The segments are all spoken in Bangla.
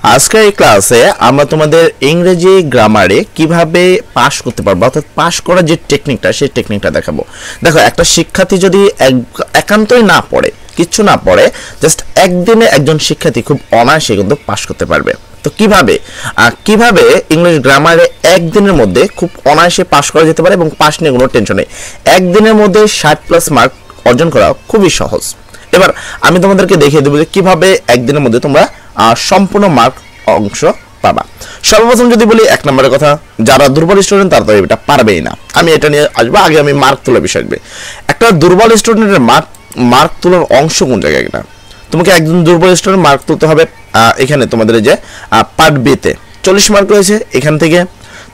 আজকের এই ক্লাসে আমরা তোমাদের ইংরেজি গ্রামারে কিভাবে পাস করতে পারবো অর্থাৎ পাস করার যে টেকনিকটা সেই টেকনিকটা দেখাবো। দেখো একটা শিক্ষার্থী যদি একান্তই না পড়ে কিছু না পড়ে জাস্ট একদিনে একজন শিক্ষার্থী খুব অনায়াসে কিন্তু পাস করতে পারবে। তো কিভাবে ইংলিশ গ্রামারে একদিনের মধ্যে খুব অনায়াসে পাস করা যেতে পারে এবং পাস নিয়ে কোনো টেনশন নেই। একদিনের মধ্যে 60+ মার্ক অর্জন করা খুবই সহজ। এবার আমি তোমাদেরকে দেখিয়ে দেবো যে কিভাবে একদিনের মধ্যে তোমরা সম্পূর্ণ মার্ক অংশ পাবা। সর্বপ্রথম যদি বলি 1 নম্বরের কথা, যারা দুর্বল স্টুডেন্ট তারা তো এটা পারবেই না। আমি এটা নিয়ে আসবো, আগে আমি মার্ক তোলার বিষয় আসবে। একটা দুর্বল স্টুডেন্টের মার্ক তোলার অংশ কোন জায়গায়? এটা তোমাকে একজন দুর্বল স্টুডেন্ট মার্ক তুলতে হবে। এখানে তোমাদের যে পার্ট বিতে 40 মার্ক রয়েছে এখান থেকে,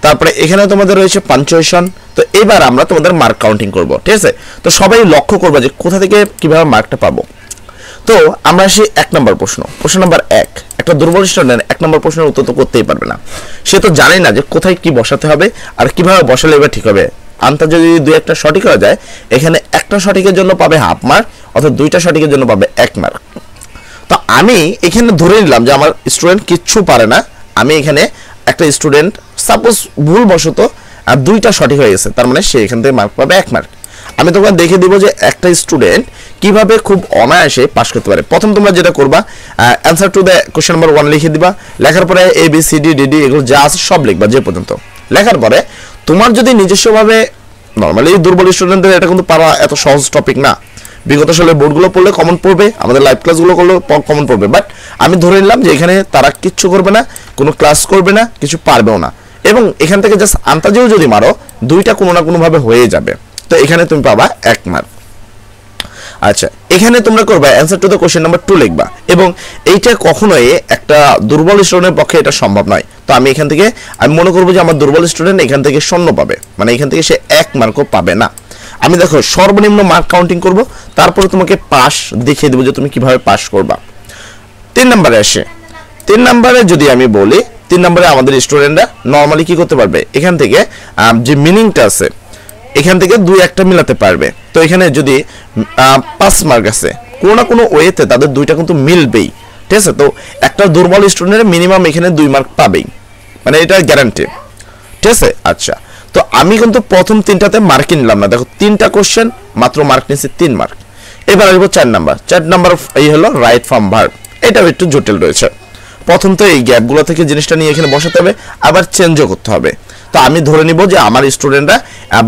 তারপরে এখানে তোমাদের রয়েছে পাঞ্চুয়েশন। তো এবার আমরা তোমাদের মার্ক কাউন্টিং করব, ঠিক আছে? তো সবাই লক্ষ্য করবে যে কোথা থেকে কিভাবে মার্কটা পাবো। তো আমরা আসি 1 নম্বর প্রশ্ন নাম্বার 1। একটা দুর্বল স্টুডেন্ট 1 নম্বর প্রশ্নের উত্তর তো করতেই পারবে না, সে তো জানে না যে কোথায় কি বসাতে হবে আর কিভাবে বসালে এবার ঠিক হবে। আনসার যদি 2-1টা সঠিক হয়ে যায়, এখানে একটা সঠিকের জন্য পাবে হাফ মার্ক, অর্থাৎ 2টা সঠিকের জন্য পাবে 1 মার্ক। তো আমি এখানে ধরে নিলাম যে আমার স্টুডেন্ট কিচ্ছু পারে না। আমি এখানে একটা স্টুডেন্ট সাপোজ ভুলবশত 2টা সঠিক হয়ে গেছে, তার মানে সে এখান থেকে মার্ক পাবে 1 মার্ক। আমি তোমাকে দেখে দিব যে একটা স্টুডেন্ট কিভাবে খুব অনায়াসে পাস করতে পারে। প্রথম তোমরা যেটা করবা, answer to the question number 1 লিখে দিবা। লেখার পরে ABCD এগুলো যা আছে সব লিখবা যে পর্যন্ত। লেখার পরে তোমার যদি নিজস্বভাবে, নর্মালি দুর্বল স্টুডেন্টদের এটা কিন্তু পারা এত সহজ টপিক না। বিগত সালে বোর্ডগুলো পড়লে কমন পড়বে, আমাদের লাইভ ক্লাসগুলো করলে কমন পড়বে, বাট আমি ধরে নিলাম যে এখানে তারা কিচ্ছু করবে না, কোনো ক্লাস করবে না, কিছু পারবেও না, এবং এখান থেকে জাস্ট আন্তাজেও যদি মারো 2টা কোনো না কোনোভাবে হয়ে যাবে। তো এখানে তুমি পাবা 1 মার্ক। আচ্ছা, এখানে তোমরা করবা answer to the question number 2 লিখবা, এবং এইটা কখনোই একটা দুর্বল স্টুডেন্টের পক্ষে এটা সম্ভব নয়। তো আমি এখান থেকে আমি মনে করবো যে আমার দুর্বল স্টুডেন্ট এখান থেকে 0 পাবে, মানে এখান থেকে সে 1 মার্কও পাবে না। আমি দেখো সর্বনিম্ন মার্ক কাউন্টিং করব, তারপরে তোমাকে পাস দেখিয়ে দেবো যে তুমি কিভাবে পাস করবা। 3 নম্বরে আসে। 3 নম্বরে যদি আমি বলি, 3 নম্বরে আমাদের স্টুডেন্টরা নর্মালি কি করতে পারবে, এখান থেকে যে মিনিংটা আছে এখান থেকে 2-1টা মিলাতে পারবে। তো এখানে যদি 5 মার্ক আছে, কোনো না কোনো ওয়েতে তাদের 2টা কিন্তু মিলবেই, ঠিক আছে? তো একটা দুর্বল স্টুডেন্টের মিনিমাম এখানে 2 মার্ক পাবেই, মানে এটা গ্যারান্টি, ঠিক আছে? আচ্ছা, তো আমি কিন্তু প্রথম 3টাতে মার্ক নিলাম না। দেখো 3টা কোশ্চেন মাত্র মার্ক নিয়েছি 3 মার্ক। এবার আসবো 4 নাম্বার এই হলো রাইট ফর্ম ভার্ব। এটাও একটু জটিল রয়েছে। প্রথম তো এই গ্যাপগুলো থেকে জিনিসটা নিয়ে এখানে বসাতে হবে, আবার চেঞ্জও করতে হবে। তো আমি ধরে নিব যে আমার স্টুডেন্টরা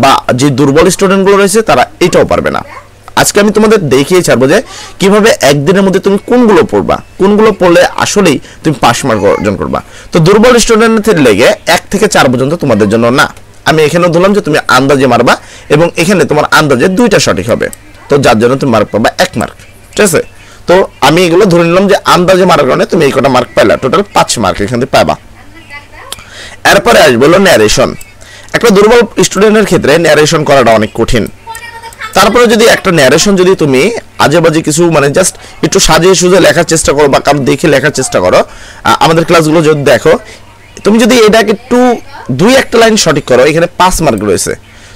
বা যে দুর্বল স্টুডেন্টগুলো রয়েছে তারা এটাও পারবে না। আজকে আমি তোমাদের দেখিয়ে ছাড়বো যে কিভাবে একদিনের মধ্যে তুমি কোনগুলো পড়বা, কোনগুলো পড়লে আসলেই তুমি পাস মার্ক অর্জন করবা। তো দুর্বল স্টুডেন্টের লেগে 1 থেকে 4 পর্যন্ত তোমাদের জন্য না। আমি এখানে ধরলাম যে তুমি আন্দাজে মারবা, এবং এখানে তোমার আন্দাজে 2টা সঠিক হবে, তো যার জন্য তুমি মার্ক পাবা 1 মার্ক, ঠিক আছে? তো আমি এগুলো ধরে নিলাম যে আন্দাজে মারার কারণে তুমি এই কটা মার্ক পাইলা, টোটাল 5 মার্ক এখান থেকে পাবা। এরপরে আসবে হলো ন্যারেশন। একটা দুর্বল স্টুডেন্টের ক্ষেত্রে ন্যারেশন করাটা অনেক কঠিন। তারপরে যদি একটা ন্যারেশন যদি তুমি আজেবাজে কিছু মানে জাস্ট একটু সাজিয়ে সুজিয়ে লেখার চেষ্টা করো বা কারো দেখে লেখার চেষ্টা করো, আমাদের ক্লাসগুলো যদি দেখো, তুমি যদি এটাকে একটু 2-1টা লাইন সঠিক করো, এখানে 5 মার্ক রয়েছে।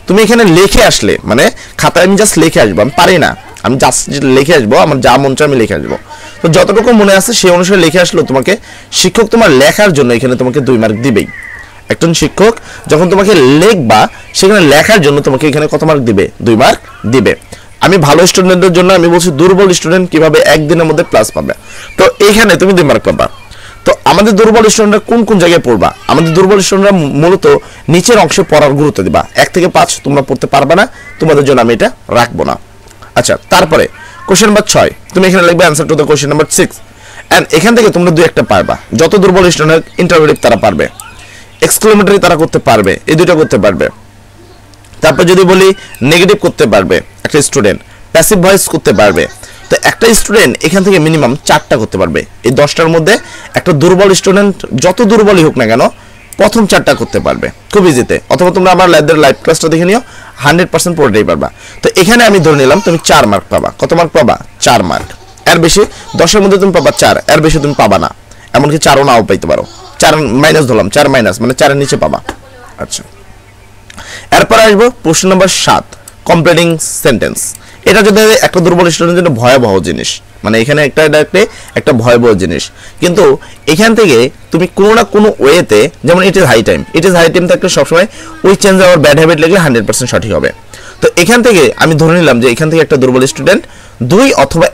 তুমি এখানে লিখে আসলে, মানে খাতায় আমি জাস্ট লিখে আসবো, আমি পারি না, আমি জাস্ট লিখে আসবো, আমার যা মন চায় আমি লিখে আসবো। তো যতটুকু মনে আছে সেই অনুসারে লিখে আসলেও তোমাকে শিক্ষক তোমার লেখার জন্য এখানে তোমাকে 2 মার্ক দিবেই। একজন শিক্ষক যখন তোমাকে লিখবা, সেখানে লেখার জন্য তোমাকে এখানে কত মার্ক দিবে? 2 মার্ক দিবে। আমি ভালো স্টুডেন্টদের জন্য আমি বলছি দুর্বল স্টুডেন্ট কিভাবে একদিনের মধ্যে প্লাস পাবে। তো এইখানে তুমি 2 মার্ক পাবা। তো আমাদের দুর্বল স্টুডেন্টরা কোন জায়গায় পড়বা? আমাদের দুর্বল স্টুডেন্টরা মূলত নিচের অংশে পড়ার গুরুত্ব দিবা। 1 থেকে 5 তোমরা পড়তে পারবে না, তোমাদের জন্য আমি এটা রাখবো না। আচ্ছা, তারপরে কোশ্চেন নাম্বার 6 তুমি এখানে লিখবে answer to the question number 6, and এখান থেকে তোমরা 2-1টা পারবা। যত দুর্বল স্টুডেন্ট ইন্টারভিউ তারা পারবে, এক্সক্লেমেটরি তারা করতে পারবে, এই 2টা করতে পারবে। তারপর যদি বলি নেগেটিভ করতে পারবে একটা স্টুডেন্ট, প্যাসিভ ভয়েস করতে পারবে। তো একটা স্টুডেন্ট এখান থেকে মিনিমাম 4টা করতে পারবে। এই 10টার মধ্যে একটা দুর্বল স্টুডেন্ট যত দুর্বলই হোক না কেন প্রথম 4টা করতে পারবে খুব ইজিতে। অথবা তোমরা আমার লাইভ ক্লাসটা দেখে নিও, 100% পড়তেই পারবা। তো এখানে আমি ধরে নিলাম তুমি 4 মার্ক পাবা। কত মার্ক পাবা? 4 মার্ক। এর বেশি 10এর মধ্যে তুমি পাবা 4, এর বেশি তুমি পাবা না, এমনকি 4ও নাও পাইতে পারো। 4 মাইনাস ধরলাম, 4 মাইনাস মানে 4-এর নিচে পাবা। আচ্ছা, এরপর আসবো প্রশ্ন নাম্বার 7, কমপ্লিটিং সেন্টেন্স। এটা যদি একটা দুর্বল স্টুডেন্টের জন্য ভয়াবহ জিনিস, মানে এখানে একটা ভয়াবহ জিনিস। কিন্তু এখান থেকে তুমি কোনো না কোনো ওয়েতে, যেমন ইট ইজ হাই টাইম থাকলে সবসময় we change our bad habit লিখলে 100% সঠিক হবে। তো এখান থেকে আমি ধরে নিলাম যে এখান থেকে একটা দুর্বল স্টুডেন্ট 2 অথবা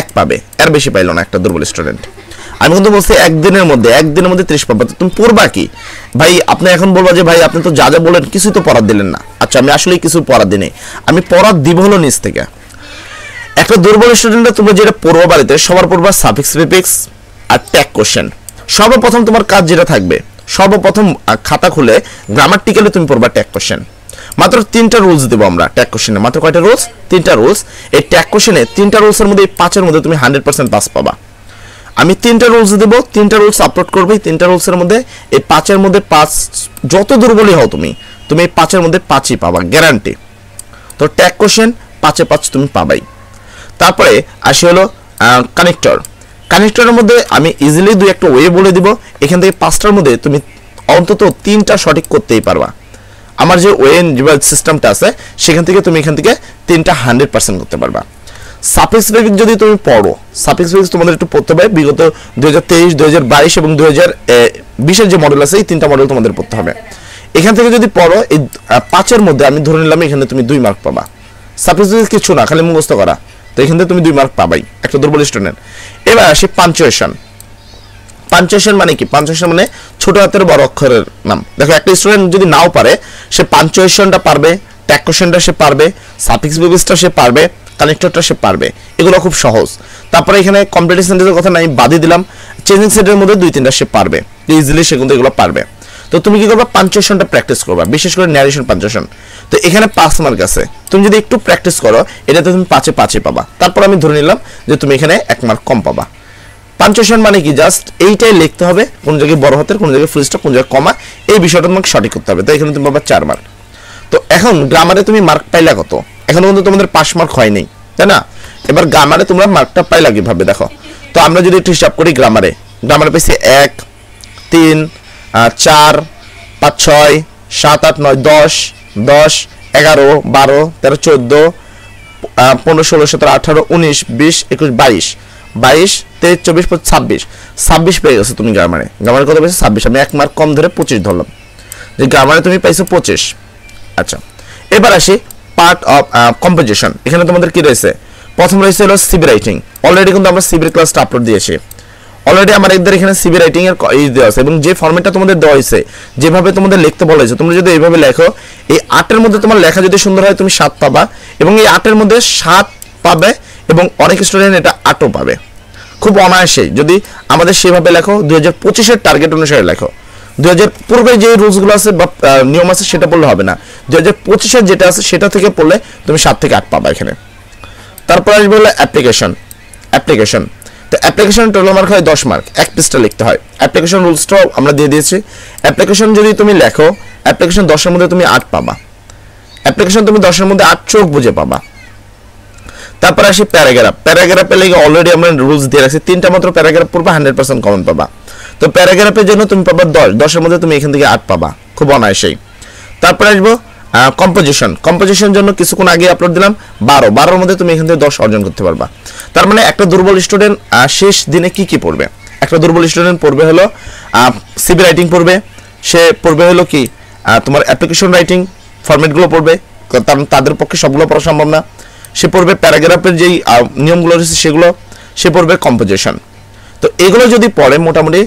1 পাবে, এর বেশি পাইলো না একটা দুর্বল স্টুডেন্ট। আমি কিন্তু বলছি একদিনের মধ্যে 30 পাবা। তো তুমি পড়বা কি ভাই? আপনি এখন বলবা যে ভাই আপনি তো যা যা বলেন কিছুই তো পড়ার দিলেন না। আচ্ছা, আমি আসলে কিছু পড়ার দিই, আমি পড়ার দিব হলো নিচ থেকে। একটা দুর্বল স্টুডেন্টরা তোমরা যেটা পড়বো বাড়িতে, সবার পড়বা সাফিক্স প্রিফিক্স আর ট্যাগ কোশ্চেন। সর্বপ্রথম তোমার কাজ যেটা থাকবে, সর্বপ্রথম খাতা খুলে গ্রামাটিক্যালি তুমি পড়বা ট্যাগ কোশ্চেন। মাত্র 3টা রুলস দেবো আমরা ট্যাগ কোশ্চেনে। মাত্র কয়টা রুলস? 3টা রুলস। এই ট্যাগ কোশ্চেনে 3টা রুলসের মধ্যে, এই 5-এর মধ্যে তুমি 100% পাস পাবা। আমি 3টা রুলস দেব, 3টা রুলস আপলোড করবে। 3টা রুলসের মধ্যে এই 5-এর মধ্যে 5, যত দুর্বলই হও তুমি এই 5-এর মধ্যে 5ই পাবা, গ্যারান্টি। তো ট্যাগ কোশ্চেন 5-এ 5 তুমি পাবাই। তারপরে আসি হলো কানেক্টরের মধ্যে আমি ইজিলি 2-একটা ওয়ে বলে দিব। এখান থেকে 5টার মধ্যে তুমি অন্তত 3টা সঠিক করতেই পারবা। আমার যে ওয়ে সিস্টেমটা আছে সেখান থেকে তুমি এখান থেকে 3টা 100% করতে পারবা। সাফিক্স প্রিফিক্স যদি তুমি পড়ো, সাফিক্স প্রিফিক্স তোমাদের একটু পড়তে হবে। বিগত 2023, 2022 এবং 2020-এর যে মডেল আছে, এই 3টা মডেল তোমাদের পড়তে হবে। এখান থেকে যদি পড়ো, এই 5-এর মধ্যে আমি ধরে নিলাম এখানে তুমি 2 মার্ক পাবা। সাফিক্স প্রিফিক্স কিছু না, খালি মুখস্থ করা। তো এখান থেকে তুমি 2 মার্ক পাবাই, একটা দুর্বল স্টুডেন্ট। এবার আসি পাঞ্চুয়েশন। মানে কি? পাঞ্চুয়েশন মানে ছোট হাতের বড় অক্ষরের নাম। দেখো, একটা স্টুডেন্ট যদি নাও পারে, সে পাঞ্চুয়েশনটা পারবে, ট্যাগ কোশ্চেনটা সে পারবে, সাফিক্স প্রিফিক্সটা সে পারবে, কানেক্টরটা সে পারবে। এগুলো খুব সহজ। তারপরে এখানে কমপ্লিট সেন্টেন্সের কথা আমি বাদই দিলাম। চেঞ্জিং সেটের মধ্যে 2-3টা সে পারবে, ইজিলি সে কিন্তু এগুলো পারবে। তো তুমি কি করবা? পাঞ্চুয়েশনটা প্র্যাকটিস করবা, বিশেষ করে ন্যারেশন পাঞ্চুয়েশন। তো এখানে 5 মার্ক আছে, তুমি যদি একটু প্র্যাকটিস করো এটাতে তুমি 5-এ 5ই পাবা। তারপর আমি ধরে নিলাম যে তুমি এখানে 1 মার্ক কম পাবা। পাঞ্চুয়েশন মানে কি? জাস্ট এইটাই লিখতে হবে, কোন জায়গায় বড় হাতের, কোন জায়গায় ফুল স্টপ, কোন জায়গায় কমা, এই বিষয়টা তোমাকে সঠিক করতে হবে। তো এখানে তুমি পাবা 4 মার্ক। তো এখন গ্রামারে তুমি মার্ক পাইলা কত? এখনো কিন্তু তোমাদের 5 মার্ক হয়নি, তাই না? এবার গ্রামারে তোমরা মার্কটা পাইলা কিভাবে দেখো। তো আমরা যদি একটু হিসাব করি, গ্রামারে পেয়েছি 1, 3, 4, 5, 6, 7, 8, 9, 10, 11, 12, 13, 14, 15, 16, 17, 18, 19, 20, 21, 22, 23, 24, 25, 26 পেয়ে গেছো তুমি গ্রামারে। কত পেয়েছো? 26। আমি 1 মার্ক কম ধরে 25 ধরলাম, যে গ্রামারে তুমি পাইছো 25। আচ্ছা, এবার আসি পার্ট অফ কম্পোজিশন। এখানে তোমাদের কি রয়েছে? প্রথম রয়েছে হলো সিবি রাইটিং। অলরেডি কিন্তু আমরা সিবির ক্লাসটা আপলোড দিয়েছি। অলরেডি আমার একদের এখানে সিবি রাইটিং এর দেওয়া আছে, এবং যে ফরম্যাটটা তোমাদের দেওয়া হয়েছে, যেভাবে তোমাদের লিখতে বলা হয়েছে, তোমরা যদি এইভাবে লেখো, এই 8-এর মধ্যে তোমার লেখা যদি সুন্দর হয় তুমি 7 পাবা, এবং এই 8-এর মধ্যে 7 পাবে, এবং অনেক স্টুডেন্ট এটা 8ও পাবে খুব অনায়াসেই, যদি আমাদের সেভাবে লেখো। 2025-এর টার্গেট অনুসারে লেখো। 2000 পূর্বে যে রুলসগুলো আছে বা নিয়ম আছে সেটা পড়লে হবে না। 2025-এর যেটা আছে সেটা থেকে পড়লে তুমি 7 থেকে 8 পাবা এখানে। তারপর আসবে হলো অ্যাপ্লিকেশন। তো অ্যাপ্লিকেশন টোটাল মার্ক হয় 10 মার্ক, 1 পৃষ্ঠা লিখতে হয়। অ্যাপ্লিকেশন রুলসটাও আমরা দিয়ে দিয়েছি। অ্যাপ্লিকেশন যদি তুমি লেখো, অ্যাপ্লিকেশন 10-এর মধ্যে তুমি 8 পাবা। অ্যাপ্লিকেশন তুমি 10-এর মধ্যে 8 চোখ বুঝে পাবা। তারপর আসি প্যারাগ্রাফে লেগে অলরেডি আমরা রুলস দিয়ে রাখছি, 3টা মাত্র প্যারাগ্রাফ পড়বা, 100% কমন পাবা। তো প্যারাগ্রাফের জন্য তুমি পাবা 10-এর মধ্যে তুমি এখান থেকে 8 পাবা, খুব অনায়াসেই। তারপর আসবো কম্পোজিশন জন্য কিছুক্ষণ আগে আপলোড দিলাম 12-এর মধ্যে তুমি এখান থেকে 10 অর্জন করতে পারবা। তার মানে একটা দুর্বল স্টুডেন্ট শেষ দিনে কি পড়বে? একটা দুর্বল স্টুডেন্ট পড়বে হলো সিবি রাইটিং পড়বে, সে পড়বে হলো কি তোমার অ্যাপ্লিকেশন রাইটিং ফরম্যাটগুলো পড়বে, কারণ তাদের পক্ষে সবগুলো পড়া সম্ভব না। সে পড়বে প্যারাগ্রাফের যেই নিয়মগুলো রয়েছে সেগুলো, সে পড়বে কম্পোজিশন। তো এগুলো যদি পড়ে মোটামুটি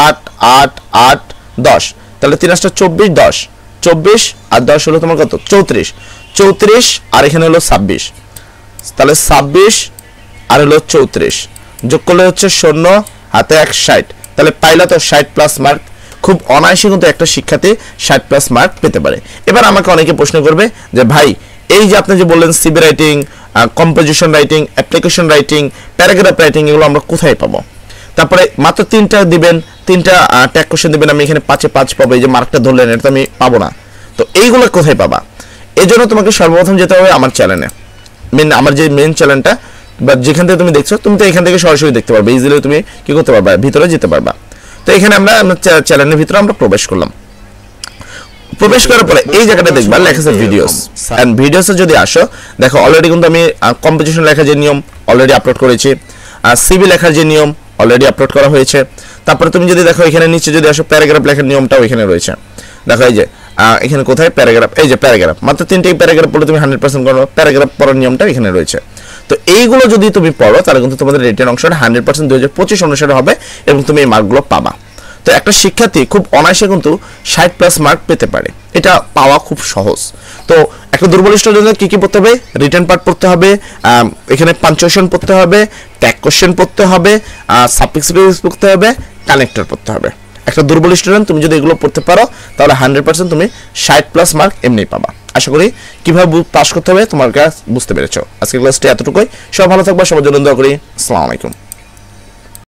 8, 8, 8, 10, তাহলে 3 × 24, 10, 24 আর 10 হলো তোমার কত? 34 আর এখানে হলো 26, তাহলে 26 আর হলো 34 যোগ করলে হচ্ছে 0 হাতে 1, 60, তাহলে পাইলা তো 60+ মার্ক। খুব অনায়াসে কিন্তু একটা শিক্ষার্থী 60+ মার্ক পেতে পারে। এবার আমাকে অনেকে প্রশ্ন করবে যে ভাই, এই যে আপনি যে বললেন CB writing, composition writing, application writing, paragraph writing, এগুলো আমরা কোথায় পাবো? তারপরে মাত্র 3টা দিবেন, 3টা ট্যাগ কোশ্চেন দিবেন, আমি এখানে 5-এ 5 পাবো, এই যে মার্কটা ধরলেন এটা আমি পাবো না। তো এইগুলো কোথায় পাবা? এই জন্য তোমাকে সর্বপ্রথম যেতে হবে আমার চ্যানেলে, আমার যে মেন চ্যানেলটা বা যেখান থেকে তুমি দেখছো, তুমি তো এখান থেকে সরাসরি দেখতে পারবে, ইজিলি তুমি কি করতে পারবা? ভিতরে যেতে পারবা। তো এখানে আমরা চ্যানেলের ভিতরে আমরা প্রবেশ করলাম। প্রবেশ করার পরে এই জায়গাটা দেখবা লেখা আছে ভিডিওস, এন্ড ভিডিওসে যদি আসো দেখো অলরেডি কিন্তু আমি কম্পোজিশন লেখার যে নিয়ম অলরেডি আপলোড করেছি, সিভি লেখার যে নিয়ম অলরেডি আপলোড করা হয়েছে। তারপরে তুমি যদি দেখো এখানে নিচে যদি আসো প্যারাগ্রাফ লেখার নিয়মটাও এখানে রয়েছে। দেখো এই যে এখানে কোথায় প্যারাগ্রাফ, এই যে প্যারাগ্রাফ, মাত্র 3টি প্যারাগ্রাফ পড়লে তুমি 100% করো, প্যারাগ্রাফ পড়ার নিয়মটা এখানে রয়েছে। তো এইগুলো যদি তুমি পড়ো তাহলে কিন্তু তোমাদের রিটেন অংশটা 100% 2025 অনুসারে হবে এবং তুমি এই মার্কগুলো পাবা। তো একটা শিক্ষার্থী খুব অনায়াসে কিন্তু 60+ মার্ক পেতে পারে, এটা পাওয়া খুব সহজ। তো একটা দুর্বল স্টুডেন্টদের কি কি পড়তে হবে, রিটেন পার্ট পড়তে হবে, এখানে পাঞ্চুয়েশন পড়তে হবে, ট্যাগ কোশ্চেন পড়তে হবে, সাফিক্স পড়তে হবে, কানেক্টর পড়তে হবে। একটা দুর্বল স্টুডেন্ট তুমি যদি এগুলো পড়তে পারো তাহলে 100% তুমি 60+ মার্ক এমনি পাবা। আশা করি কিভাবে পাস করতে হবে তোমার কাছে বুঝতে পেরেছো। আজকের ক্লাসটি এতটুকুই, সব ভালো থাকবা, সবার জন্য দোয়া করি। আসসালামু আলাইকুম।